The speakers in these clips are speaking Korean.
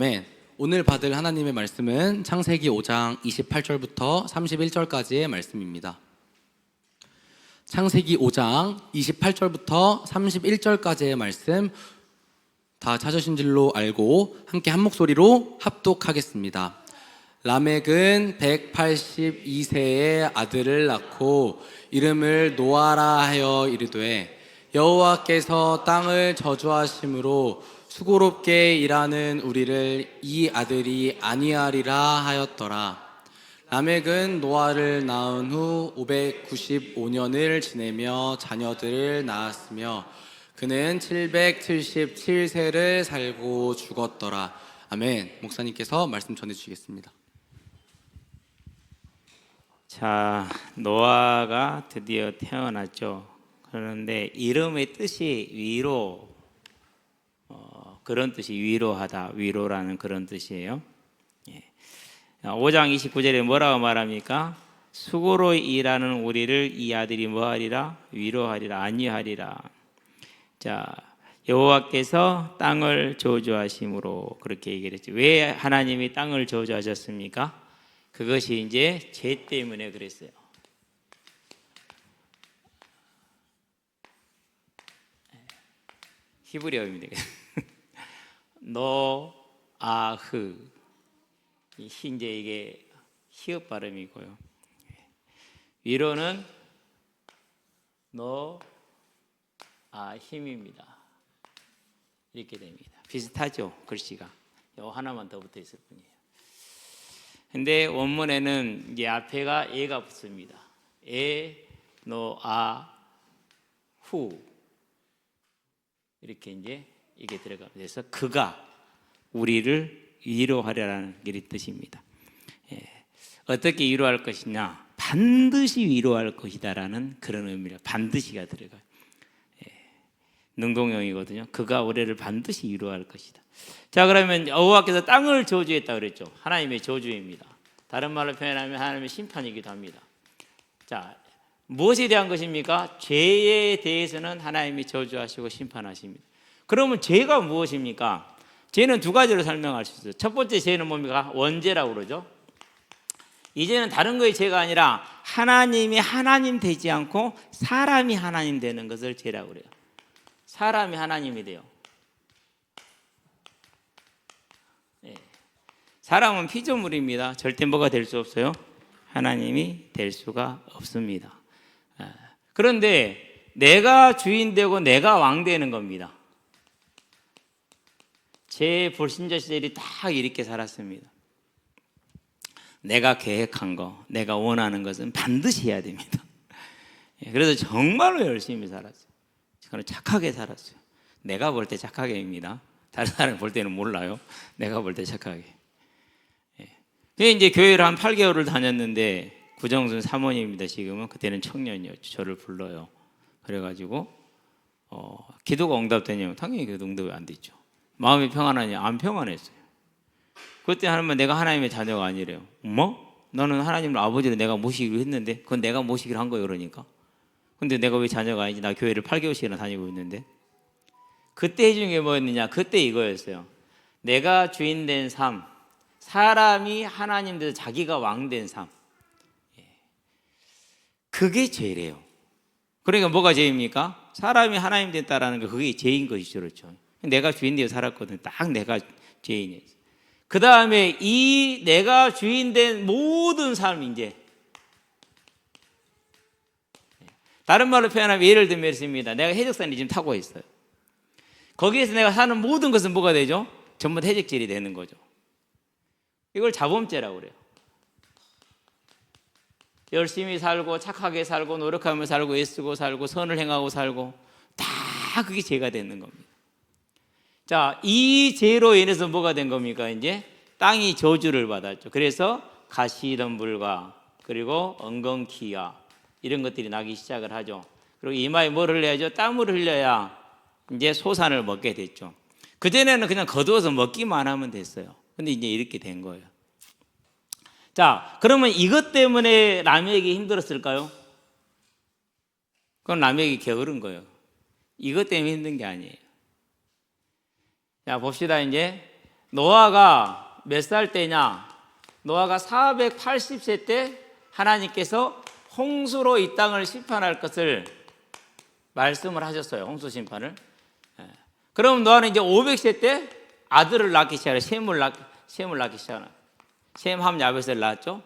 아멘. 오늘 받을 하나님의 말씀은 창세기 5장 28절부터 31절까지의 말씀입니다. 창세기 5장 28절부터 31절까지의 말씀 다 찾으신 줄로 알고 함께 한 목소리로 합독하겠습니다. 라멕은 182세의 아들을 낳고 이름을 노아라 하여 이르되 여호와께서 땅을 저주하심으로 수고롭게 일하는 우리를 이 아들이 아니하리라 하였더라. 라멕은 노아를 낳은 후 595년을 지내며 자녀들을 낳았으며 그는 777세를 살고 죽었더라. 아멘. 목사님께서 말씀 전해주시겠습니다. 자, 노아가 드디어 태어났죠. 그런데 이름의 뜻이 위로, 그런 뜻이 위로하다, 위로라는 그런 뜻이에요. 5장 29절에 뭐라고 말합니까? 수고로 일하는 우리를 이 아들이 뭐하리라? 위로하리라, 안위하리라. 자, 여호와께서 땅을 저주하심으로 그렇게 얘기를 했죠. 왜 하나님이 땅을 저주하셨습니까? 그것이 이제 죄 때문에 그랬어요. 히브리어입니다. 노아흐, 이제 이게 히읗 발음이고요. 위로는 힘입니다. 이렇게 됩니다. 비슷하죠, 글씨가. 요 하나만 더 붙어 있을 뿐이에요. 근데 원문에는 이제 앞에가 에가 붙습니다. 노아후 이렇게 이제 이게 들어가면서 그래서 그가 우리를 위로하려라는 게 뜻입니다. 어떻게 위로할 것이냐? 반드시 위로할 것이다라는 그런 의미가 반드시가 들어가요. 능동형이거든요. 그가 우리를 반드시 위로할 것이다. 자, 그러면 여호와께서 땅을 저주했다 그랬죠. 하나님의 저주입니다. 다른 말로 표현하면 하나님의 심판이기도 합니다. 자, 무엇에 대한 것입니까? 죄에 대해서는 하나님이 저주하시고 심판하십니다. 그러면 죄가 무엇입니까? 죄는 두 가지로 설명할 수 있어요. 첫 번째 죄는 뭡니까? 원죄라고 그러죠. 이제는 다른 거의 죄가 아니라 하나님이 하나님 되지 않고 사람이 하나님 되는 것을 죄라고 그래요. 사람이 하나님이 돼요. 사람은 피조물입니다. 절대 뭐가 될 수 없어요? 하나님이 될 수가 없습니다. 그런데 내가 주인 되고 내가 왕 되는 겁니다. 제 불신자 시절이 딱 이렇게 살았습니다. 내가 계획한 거, 내가 원하는 것은 반드시 해야 됩니다. 그래서 정말로 열심히 살았어요. 저는 착하게 살았어요. 내가 볼 때 착하게입니다. 다른 사람이 볼 때는 몰라요. 내가 볼 때 착하게. 이제 교회를 한 8개월을 다녔는데 구정순 사모님입니다. 지금은. 그때는 청년이었죠. 저를 불러요. 그래가지고 기도가 응답되냐면 당연히 기도 응답이 안 됐죠. 마음이 평안하냐? 안 평안했어요. 그때 하나님은 내가 하나님의 자녀가 아니래요. 뭐? 나는 하나님을 아버지를 내가 모시기로 했는데 그건 내가 모시기로 한 거예요. 그러니까. 근데 내가 왜 자녀가 아니지? 나 교회를 8개월씩이나 다니고 있는데. 그때 해준 게 뭐였느냐? 그때 이거였어요. 내가 주인 된 삶, 사람이 하나님 돼서 자기가 왕 된 삶. 그게 죄래요. 그러니까 뭐가 죄입니까? 사람이 하나님 됐다라는 게 그게 죄인 것이죠. 그렇죠? 내가 주인 되어 살았거든. 딱 내가 죄인이었어. 그 다음에 이 내가 주인 된 모든 삶 이제 다른 말로 표현하면 예를 들면 이렇습니다. 내가 해적선이 지금 타고 있어요. 거기에서 내가 사는 모든 것은 뭐가 되죠? 전부 해적질이 되는 거죠. 이걸 자범죄라고 그래요. 열심히 살고 착하게 살고 노력하며 살고 애쓰고 살고 선을 행하고 살고 다 그게 죄가 되는 겁니다. 자, 이 죄로 인해서 뭐가 된 겁니까? 이제 땅이 저주를 받았죠. 그래서 가시덤불과 그리고 엉겅퀴와 이런 것들이 나기 시작을 하죠. 그리고 이마에 뭘 흘려야죠? 땀을 흘려야 이제 소산을 먹게 됐죠. 그전에는 그냥 거두어서 먹기만 하면 됐어요. 근데 이제 이렇게 된 거예요. 자, 그러면 이것 때문에 라멕이 힘들었을까요? 그건 라멕이 게으른 거예요. 이것 때문에 힘든 게 아니에요. 자, 봅시다. 이제 노아가 몇 살 때냐? 노아가 480세 때 하나님께서 홍수로 이 땅을 심판할 것을 말씀을 하셨어요. 홍수 심판을. 그럼 노아는 이제 500세 때 아들을 낳기 시작해요. 셈을 낳기 시작하는. 셈, 함, 야벳을 낳았죠.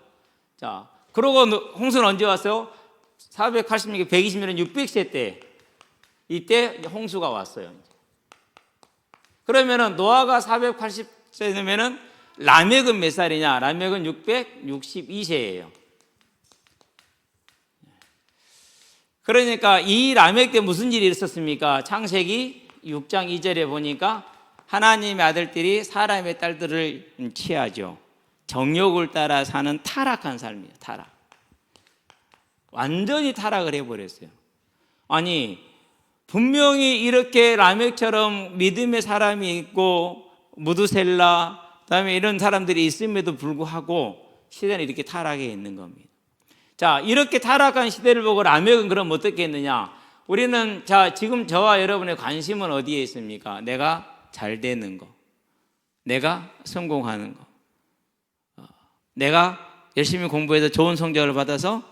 자, 그러고 홍수는 언제 왔어요? 486, 120년 600세 때 이때 홍수가 왔어요. 그러면은 노아가 480세 되면은 라멕은 몇 살이냐? 라멕은 662세예요. 그러니까 이 라멕 때 무슨 일이 있었습니까? 창세기 6장 2절에 보니까 하나님의 아들들이 사람의 딸들을 취하죠. 정욕을 따라 사는 타락한 삶이에요. 타락. 완전히 타락을 해버렸어요. 아니, 분명히 이렇게 라멕처럼 믿음의 사람이 있고 무드셀라 그다음에 이런 사람들이 있음에도 불구하고 시대는 이렇게 타락해 있는 겁니다. 자, 이렇게 타락한 시대를 보고 라멕은 그럼 어떻게 했느냐? 우리는 자, 지금 저와 여러분의 관심은 어디에 있습니까? 내가 잘 되는 거, 내가 성공하는 거, 내가 열심히 공부해서 좋은 성적을 받아서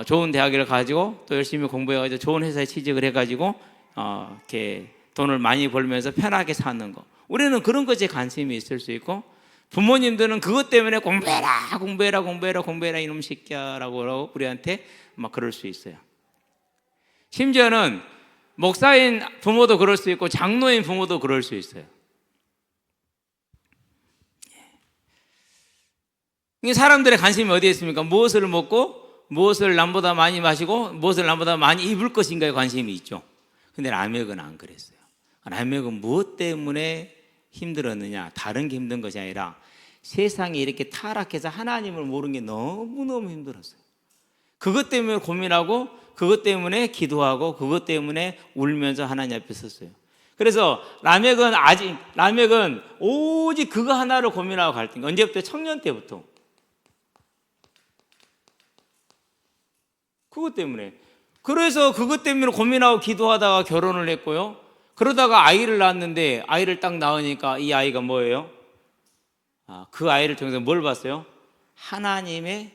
좋은 대학을 가지고 또 열심히 공부해가지고 좋은 회사에 취직을 해가지고 이렇게 돈을 많이 벌면서 편하게 사는 거. 우리는 그런 것에 관심이 있을 수 있고 부모님들은 그것 때문에 공부해라 이놈 새끼야라고 우리한테 막 그럴 수 있어요. 심지어는 목사인 부모도 그럴 수 있고 장로인 부모도 그럴 수 있어요. 사람들의 관심이 어디에 있습니까? 무엇을 먹고 무엇을 남보다 많이 마시고 무엇을 남보다 많이 입을 것인가에 관심이 있죠. 근데 라멕은 안 그랬어요. 라멕은 무엇 때문에 힘들었느냐? 다른 게 힘든 것이 아니라 세상이 이렇게 타락해서 하나님을 모르는 게 너무너무 힘들었어요. 그것 때문에 고민하고 그것 때문에 기도하고 그것 때문에 울면서 하나님 앞에 섰어요. 그래서 라멕은 오직 그거 하나를 고민하고 갈등. 언제부터? 청년 때부터. 그것 때문에. 그래서 그것 때문에 고민하고 기도하다가 결혼을 했고요. 그러다가 아이를 낳았는데 아이를 딱 낳으니까 이 아이가 뭐예요? 그 아이를 통해서 뭘 봤어요? 하나님의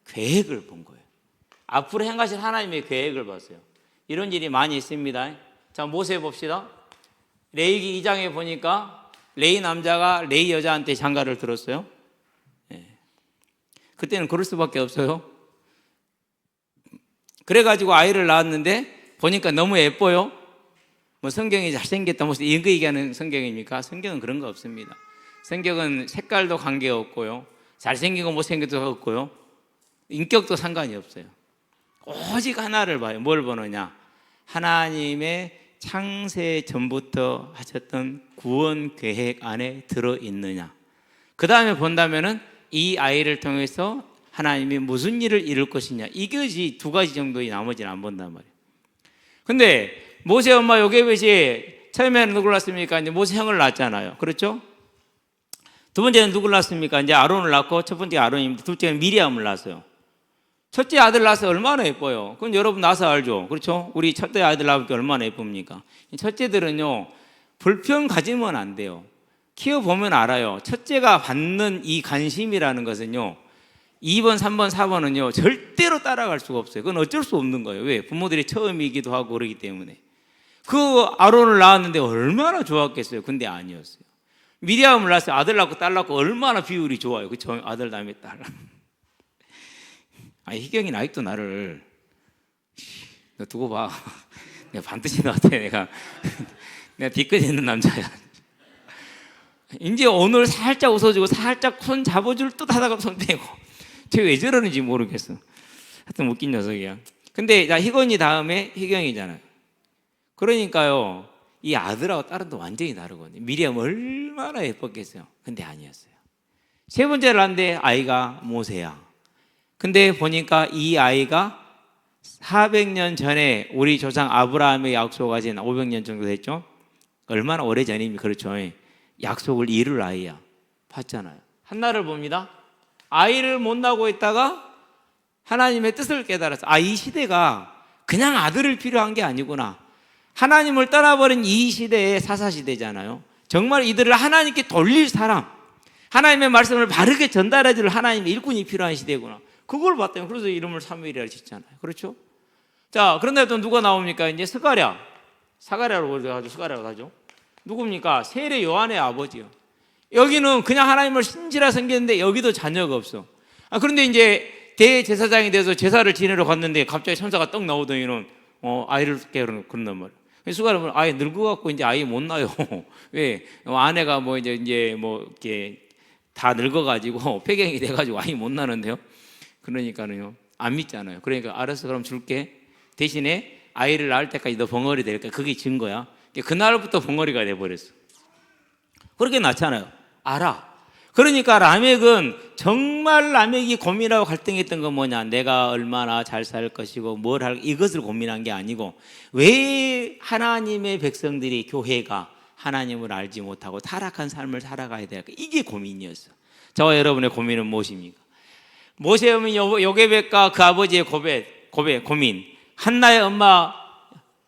계획을 본 거예요. 앞으로 행하실 하나님의 계획을 봤어요. 이런 일이 많이 있습니다. 자, 모세 봅시다. 레위기 2장에 보니까 레위 남자가 레위 여자한테 장가를 들었어요. 그때는 그럴 수밖에 없어요. 그래가지고 아이를 낳았는데 보니까 너무 예뻐요. 뭐 성경이 잘생겼다 무슨 이거 얘기하는 성경입니까? 성경은 그런 거 없습니다. 성경은 색깔도 관계없고요, 잘생기고 못생겨도 없고요, 인격도 상관이 없어요. 오직 하나를 봐요. 뭘 보느냐? 하나님의 창세 전부터 하셨던 구원 계획 안에 들어있느냐. 그 다음에 본다면은 이 아이를 통해서 하나님이 무슨 일을 이룰 것이냐. 이것이 두 가지 정도의 나머지는 안 본단 말이에요. 근데 모세 엄마 요게벳이 처음에는 누굴 낳습니까? 이제 모세 형을 낳았잖아요. 그렇죠? 두 번째는 누굴 낳습니까? 이제 아론을 낳고 첫 번째가 아론입니다. 둘째는 미리암을 낳았어요. 첫째 아들 낳아서 얼마나 예뻐요. 그건 여러분 낳아서 알죠. 그렇죠? 우리 첫째 아들 낳을 때 얼마나 예쁩니까? 첫째들은요, 불평 가지면 안 돼요. 키워보면 알아요. 첫째가 받는 이 관심이라는 것은요, 2번, 3번, 4번은요 절대로 따라갈 수가 없어요. 그건 어쩔 수 없는 거예요. 왜? 부모들이 처음이기도 하고 그러기 때문에. 그 아론을 낳았는데 얼마나 좋았겠어요. 근데 아니었어요. 미리암을 낳았어요. 아들 낳고 딸 낳고 얼마나 비율이 좋아요. 그 아들 다음에 딸. 희경이는 아직도 나를 너 두고 봐. 내가 반드시 너한테 내가 뒤끝 있는 남자야. 이제 오늘 살짝 웃어주고 살짝 손 잡아줄 듯 하다가 손 떼고. 쟤 왜 저러는지 모르겠어. 하여튼 웃긴 녀석이야. 근데 희건이 다음에 희경이잖아요. 그러니까요, 이 아들하고 딸은 완전히 다르거든요. 미리암 얼마나 예뻤겠어요. 근데 아니었어요. 세 번째를 낳는데 아이가 모세야. 근데 보니까 이 아이가 400년 전에 우리 조상 아브라함의 약속하신 500년 정도 됐죠. 얼마나 오래 전입니까? 그렇죠. 약속을 이룰 아이야. 봤잖아요. 한나를 봅니다. 아이를 못 낳고 있다가 하나님의 뜻을 깨달았어. 이 시대가 그냥 아들을 필요한 게 아니구나. 하나님을 떠나버린 이 시대의 사사시대잖아요. 정말 이들을 하나님께 돌릴 사람, 하나님의 말씀을 바르게 전달해 줄 하나님의 일꾼이 필요한 시대구나. 그걸 봤더니 그래서 이름을 사무엘이라 짓잖아요. 그렇죠? 자, 그런데 또 누가 나옵니까? 이제 사가랴라고 하죠. 스가랴라고 하죠. 누굽니까? 세례 요한의 아버지요. 여기는 그냥 하나님을 신지라 섬겼는데 여기도 자녀가 없어. 그런데 이제 대제사장이 돼서 제사를 지내러 갔는데 갑자기 천사가 떡 나오더니는 아이를 깨 그런단 말이에요. 수가랴는 아예 늙어갖고 이제 아이 못 낳아요. 왜? 아내가 뭐 이제 뭐 이렇게 다 늙어가지고 폐경이 돼가지고 아이 못 낳는데요. 그러니까는요 안 믿잖아요. 그러니까 알았어 그럼 줄게. 대신에 아이를 낳을 때까지 너 벙어리 될까? 그게 증거야. 그날부터 벙어리가 돼버렸어. 그렇게 낳잖아요. 알아. 그러니까 라멕은 정말 라멕이 고민하고 갈등했던 건 뭐냐? 내가 얼마나 잘 살 것이고 뭘 할 이것을 고민한 게 아니고 왜 하나님의 백성들이 교회가 하나님을 알지 못하고 타락한 삶을 살아가야 될까? 이게 고민이었어. 저와 여러분의 고민은 무엇입니까? 모세는 요게벳과 그 아버지의 고민, 한나의 엄마,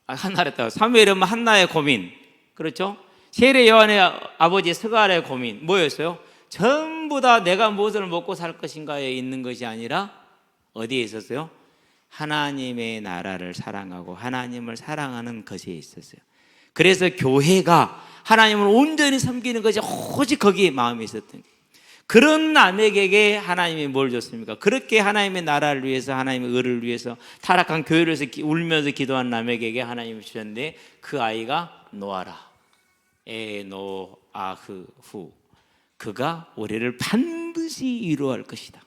한나랬다. 사무엘의 엄마 한나의 고민, 그렇죠? 세례 요한의 아버지 스가랴의 고민 뭐였어요? 전부 다 내가 무엇을 먹고 살 것인가에 있는 것이 아니라 어디에 있었어요? 하나님의 나라를 사랑하고 하나님을 사랑하는 것에 있었어요. 그래서 교회가 하나님을 온전히 섬기는 것이 오직 거기에 마음이 있었던 거예요. 그런 라멕에게 하나님이 뭘 줬습니까? 그렇게 하나님의 나라를 위해서 하나님의 의를 위해서 타락한 교회를 위해서 울면서 기도한 라멕에게 하나님이 주셨는데 그 아이가 노아라. 에노아흐 후. 그가 우리를 반드시 이루할 것이다.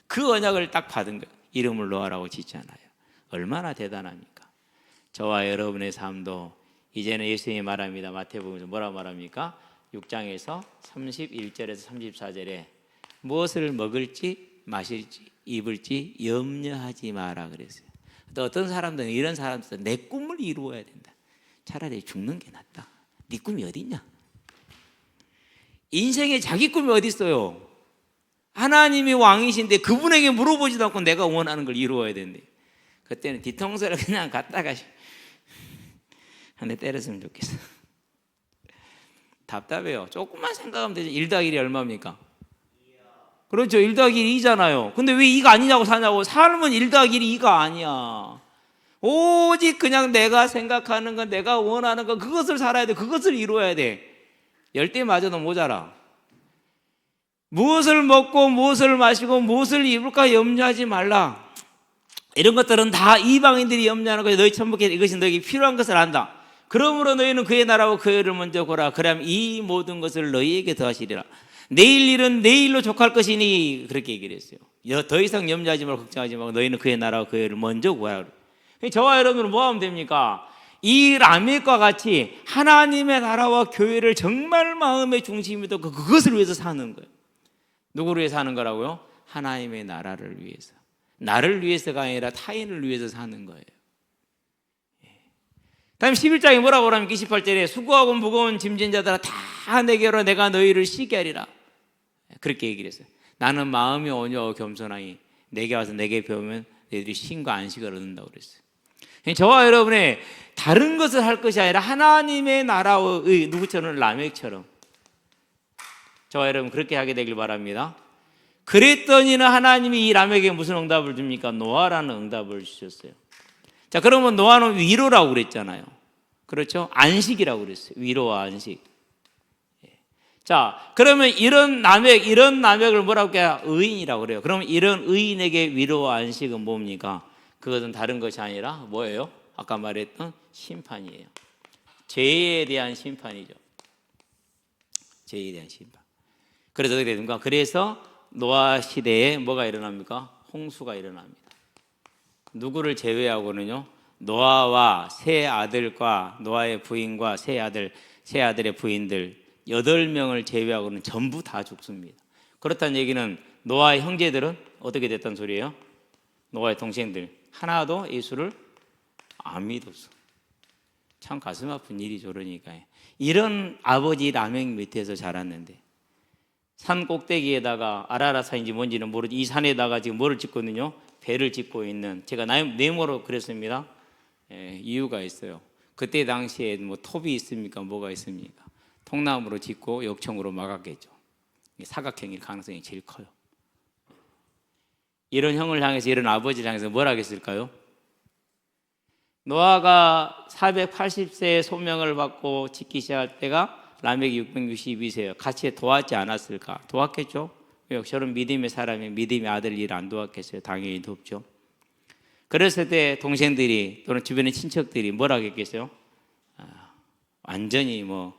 그 언약을 딱 받은 거예요. 이름을 노아라고 짓잖아요. 얼마나 대단합니까? 저와 여러분의 삶도 이제는 예수님이 말합니다. 마태복음에서 뭐라고 말합니까? 6장에서 31절에서 34절에 무엇을 먹을지 마실지 입을지 염려하지 마라 그랬어요. 또 어떤 사람들은 이런 사람들은 내 꿈을 이루어야 된다. 차라리 죽는 게 낫다. 네 꿈이 어디 있냐? 인생에 자기 꿈이 어디 있어요? 하나님이 왕이신데 그분에게 물어보지도 않고 내가 원하는 걸 이루어야 된대. 그때는 뒤통수를 그냥 갖다가 한 대 때렸으면 좋겠어. 답답해요. 조금만 생각하면 되죠. 1 더하기 1이 얼마입니까? 그렇죠. 1 더하기 1이 2잖아요. 근데 왜 2가 아니냐고 사냐고. 삶은 1 더하기 1이 2가 아니야. 오직 그냥 내가 생각하는 건, 내가 원하는 건, 그것을 살아야 돼. 그것을 이루어야 돼. 10대 맞아도 모자라. 무엇을 먹고 무엇을 마시고 무엇을 입을까 염려하지 말라. 이런 것들은 다 이방인들이 염려하는 거야. 너희 천국에 이것이 너에게 필요한 것을 안다. 그러므로 너희는 그의 나라와 그의 의를 먼저 고라. 그러면 이 모든 것을 너희에게 더하시리라. 내일 일은 내일로 족할 것이니 그렇게 얘기를 했어요. 더 이상 염려하지 말고 걱정하지 말고 너희는 그의 나라와 그의 의를 먼저 구하라. 저와 여러분은 뭐 하면 됩니까? 이 라멕과 같이 하나님의 나라와 교회를 정말 마음의 중심이 뒀고 그것을 위해서 사는 거예요. 누구를 위해서 사는 거라고요? 하나님의 나라를 위해서. 나를 위해서가 아니라 타인을 위해서 사는 거예요. 다음 11장에 뭐라고 그러면 28절에 수고하고 무거운 짐진 자들아 다 내게로 내가 너희를 쉬게 하리라. 그렇게 얘기를 했어요. 나는 마음이 온유하고 겸손하니 내게 와서 내게 배우면 너희들이 쉼과 안식을 얻는다고 그랬어요. 저와 여러분의 다른 것을 할 것이 아니라 하나님의 나라의 누구처럼? 라멕처럼. 저와 여러분 그렇게 하게 되길 바랍니다. 그랬더니는 하나님이 이 라멕에게 무슨 응답을 줍니까? 노아라는 응답을 주셨어요. 자, 그러면 노아는 위로라고 그랬잖아요. 그렇죠? 안식이라고 그랬어요. 위로와 안식. 자, 그러면 이런 라멕을 뭐라고 해야? 의인이라고 그래요. 그러면 이런 의인에게 위로와 안식은 뭡니까? 그것은 다른 것이 아니라 뭐예요? 아까 말했던 심판이에요. 죄에 대한 심판이죠. 죄에 대한 심판. 그래서 어떻게 됩니까? 그래서 노아 시대에 뭐가 일어납니까? 홍수가 일어납니다. 누구를 제외하고는요, 노아와 세 아들과 노아의 부인과 세 아들의 부인들 8명을 제외하고는 전부 다 죽습니다. 그렇다는 얘기는 노아의 형제들은 어떻게 됐단 소리예요? 노아의 동생들 하나도 예수를 안 믿었어. 참 가슴 아픈 일이죠. 그러니까 이런 아버지 라멕 밑에서 자랐는데 산 꼭대기에다가 아라라산인지 뭔지는 모르지 이 산에다가 지금 뭐를 짓고 있느냐? 배를 짓고 있는, 제가 네모로 그랬습니다. 이유가 있어요. 그때 당시에 뭐 톱이 있습니까? 뭐가 있습니까? 통나무로 짓고 역청으로 막았겠죠. 사각형일 가능성이 제일 커요. 이런 형을 향해서, 이런 아버지를 향해서 뭘 하겠을까요? 노아가 480세의 소명을 받고 짓기 시작할 때가 라멕이 662세예요. 같이 도왔지 않았을까? 도왔겠죠? 왜 저런 믿음의 사람이 믿음의 아들 일 안 도왔겠어요? 당연히 돕죠. 그랬을 때 동생들이 또는 주변의 친척들이 뭘 하겠겠어요? 완전히 뭐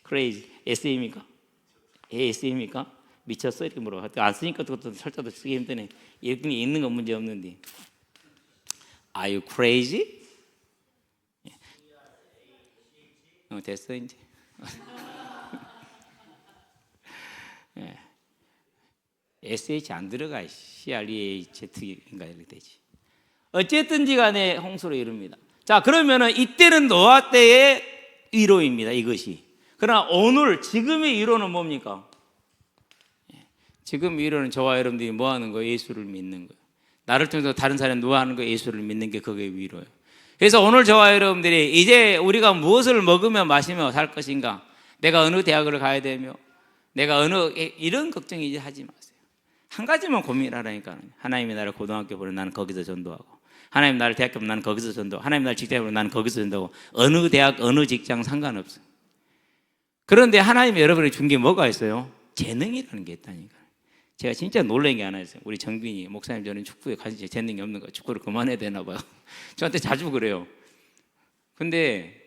crazy, SE입니까? SE입니까? 미쳤어 이렇게 물어. 안 쓰니까 그것도 설자도 쓰기 힘드네. 이렇게 있는 건 문제 없는데. Are you crazy? 됐어 이제. 예. SH 안 들어가. CREAZ인가 이렇게 되지. 어쨌든지 간에 홍수로 이룹니다. 자, 그러면은 이때는 노아 때의 위로입니다. 이것이. 그러나 오늘 지금의 위로는 뭡니까? 지금 위로는 저와 여러분들이 뭐 하는 거예요? 예수를 믿는 거예요. 나를 통해서 다른 사람이 노하는 거 예수를 믿는 게 그게 위로예요. 그래서 오늘 저와 여러분들이 이제 우리가 무엇을 먹으며 마시며 살 것인가? 내가 어느 대학을 가야 되며 내가 이런 걱정이 이제 하지 마세요. 한 가지만 고민하라니까요. 하나님이 나를 고등학교 보내 나는 거기서 전도하고, 하나님 나를 대학교 보내 나는 거기서 전도, 하나님 나를 직장에 보내 나는 거기서 전도하고, 어느 대학 어느 직장 상관없어요. 그런데 하나님이 여러분에게 준 게 뭐가 있어요? 재능이라는 게 있다니까요. 제가 진짜 놀란 게 하나 있어요. 우리 정빈이 목사님, 저는 축구에 관심 재능이 없는 거예요. 축구를 그만해야 되나 봐요. 저한테 자주 그래요. 근데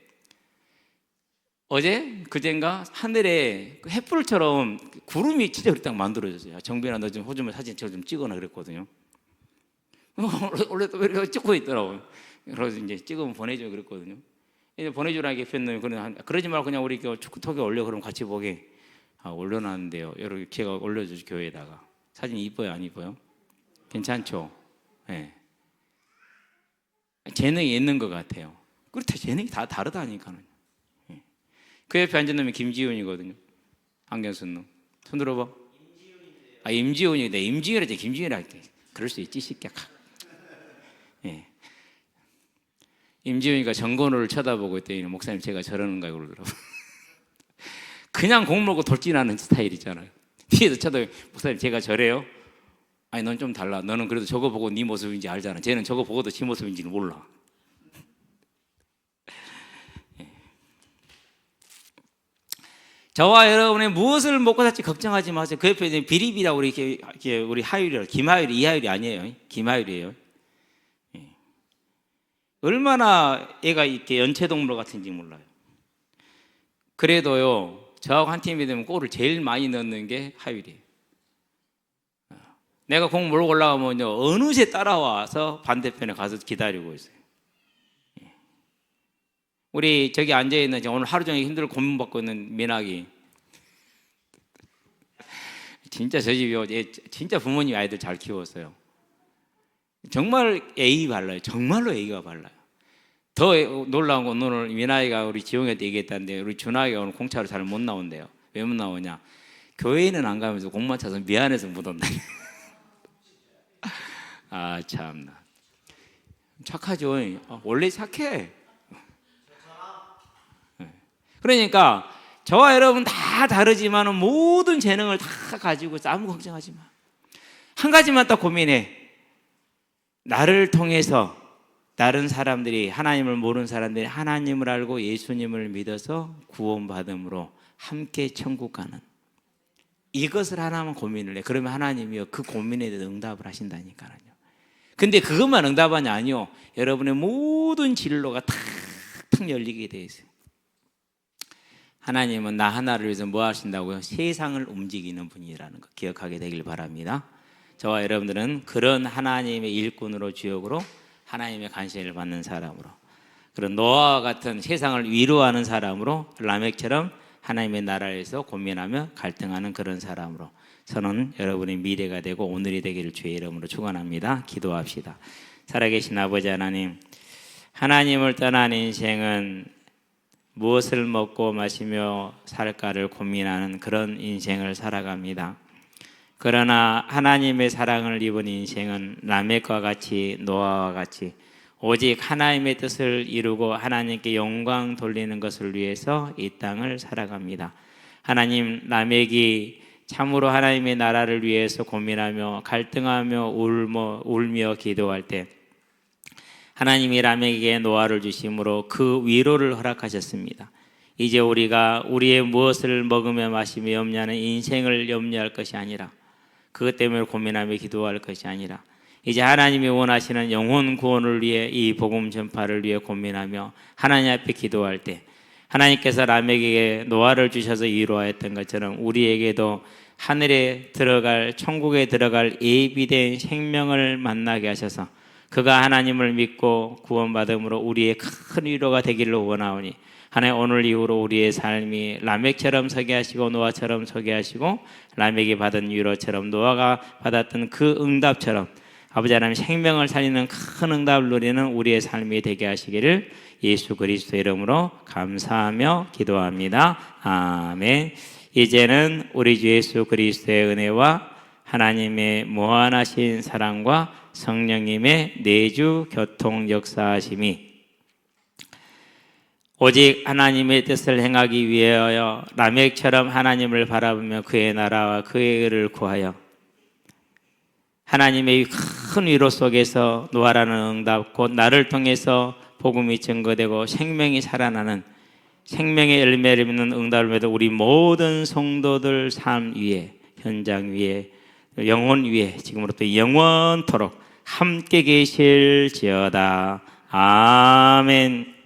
어제 그젠가 하늘에 횃불처럼 구름이 진짜 딱 만들어졌어요. 정빈아 너 좀 호주면 사진 좀 찍어놔 그랬거든요. 원래 또 이렇게 찍고 있더라고요. 그래서 이제 찍으면 보내줘 그랬거든요. 이제 보내주라고 했는데 그러지 말고 그냥 우리 축구톡에 올려 그럼 같이 보게. 올려놨는데요. 여러분 제가 올려주죠. 교회에다가. 사진 이뻐요 안 이뻐요? 괜찮죠? 네. 재능이 있는 것 같아요. 그렇다. 재능이 다 다르다니까요. 네. 그 옆에 앉은 놈이 김지훈이거든요. 안경 쓴 놈. 손 들어봐. 임지훈이. 내 임지훈이지 김지훈이라 할게. 그럴 수 있지 쉽게. 네. 임지훈이가 정건호를 쳐다보고 있더니 목사님 제가 저러는가 그러더라고요. 그냥 공 먹고 돌진하는 스타일이잖아요. 뒤에서 쳐다보고 목사님 제가 저래요? 아니 넌 좀 달라. 너는 그래도 저거 보고 네 모습인지 알잖아. 쟤는 저거 보고도 지 모습인지는 몰라. 저와 여러분의 무엇을 먹고 살지 걱정하지 마세요. 그 옆에 비리비라고 이렇게 우리 하율이라 김하율이 이하율이 아니에요. 김하율이에요. 얼마나 얘가 이렇게 연체동물 같은지 몰라요. 그래도요. 저하고 한 팀이 되면 골을 제일 많이 넣는 게 하율이에요. 내가 공 몰고 올라가면요 어느새 따라와서 반대편에 가서 기다리고 있어요. 우리 저기 앉아있는 오늘 하루 종일 힘들고 고민받고 있는 민학이 진짜 저 집이 진짜 부모님 아이들 잘 키웠어요. 정말 예의 발라요. 정말로 예의가 발라요. 더 놀라운 건 오늘 민아이가 우리 지용이한테 얘기했다는데 우리 준아이가 오늘 공차로 잘 못 나온대요. 왜 못 나오냐? 교회는 안 가면서 공만 차서 미안해서 못 온다. 아 참나. 착하죠. 원래 착해. 그러니까 저와 여러분 다 다르지만 모든 재능을 다 가지고 아무 걱정하지 마. 한 가지만 딱 고민해. 나를 통해서 다른 사람들이 하나님을 모르는 사람들이 하나님을 알고 예수님을 믿어서 구원받음으로 함께 천국 가는 이것을 하나만 고민을 해. 그러면 하나님이요 그 고민에 대해서 응답을 하신다니까요. 근데 그것만 응답하냐 아니요. 여러분의 모든 진로가 탁탁 열리게 돼 있어요. 하나님은 나 하나를 위해서 뭐 하신다고요? 세상을 움직이는 분이라는 거 기억하게 되길 바랍니다. 저와 여러분들은 그런 하나님의 일꾼으로 주역으로 하나님의 간신을 받는 사람으로 그런 노아와 같은 세상을 위로하는 사람으로 라멕처럼 하나님의 나라에서 고민하며 갈등하는 그런 사람으로 저는 여러분의 미래가 되고 오늘이 되기를 주의 이름으로 축원합니다. 기도합시다. 살아계신 아버지 하나님, 하나님을 떠난 인생은 무엇을 먹고 마시며 살까를 고민하는 그런 인생을 살아갑니다. 그러나 하나님의 사랑을 입은 인생은 라멕과 같이 노아와 같이 오직 하나님의 뜻을 이루고 하나님께 영광 돌리는 것을 위해서 이 땅을 살아갑니다. 하나님, 라멕이 참으로 하나님의 나라를 위해서 고민하며 갈등하며 울며 기도할 때 하나님이 라멕에게 노아를 주심으로 그 위로를 허락하셨습니다. 이제 우리가 우리의 무엇을 먹으며 마시며 염려하는 인생을 염려할 것이 아니라, 그것 때문에 고민하며 기도할 것이 아니라, 이제 하나님이 원하시는 영혼 구원을 위해, 이 복음 전파를 위해 고민하며 하나님 앞에 기도할 때 하나님께서 라멕에게 노아를 주셔서 위로하였던 것처럼 우리에게도 하늘에 들어갈, 천국에 들어갈 예비된 생명을 만나게 하셔서 그가 하나님을 믿고 구원받음으로 우리의 큰 위로가 되기를 원하오니, 하나님, 오늘 이후로 우리의 삶이 라멕처럼 서게 하시고 노아처럼 서게 하시고, 라멕이 받은 위로처럼 노아가 받았던 그 응답처럼 아버지 하나님 생명을 살리는 큰 응답을 누리는 우리의 삶이 되게 하시기를 예수 그리스도의 이름으로 감사하며 기도합니다. 아멘. 이제는 우리 주 예수 그리스도의 은혜와 하나님의 무한하신 사랑과 성령님의 내주 교통 역사하심이 오직 하나님의 뜻을 행하기 위하여 라멕처럼 하나님을 바라보며 그의 나라와 그의 의를 구하여 하나님의 큰 위로 속에서 노아라는 응답, 곧 나를 통해서 복음이 증거되고 생명이 살아나는 생명의 열매를 맺는 응답을 받은 우리 모든 성도들 삶 위에, 현장 위에, 영혼 위에 지금부터 영원토록 함께 계실지어다. 아멘.